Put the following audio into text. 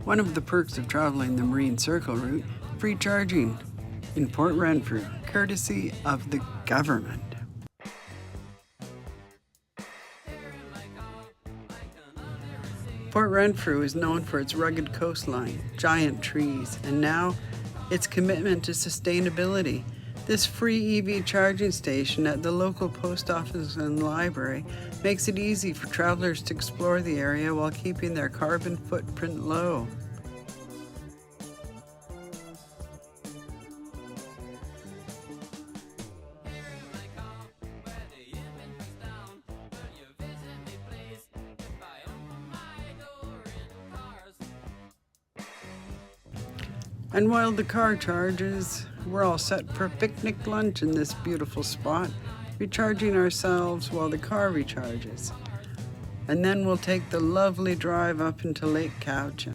One of the perks of traveling the Marine Circle route, free charging in Port Renfrew, courtesy of the government. Port Renfrew is known for its rugged coastline, giant trees, and now its commitment to sustainability. This free EV charging station at the local post office and library makes it easy for travelers to explore the area while keeping their carbon footprint low. And while the car charges, we're all set for a picnic lunch in this beautiful spot, recharging ourselves while the car recharges. And then we'll take the lovely drive up into Lake Cowichan.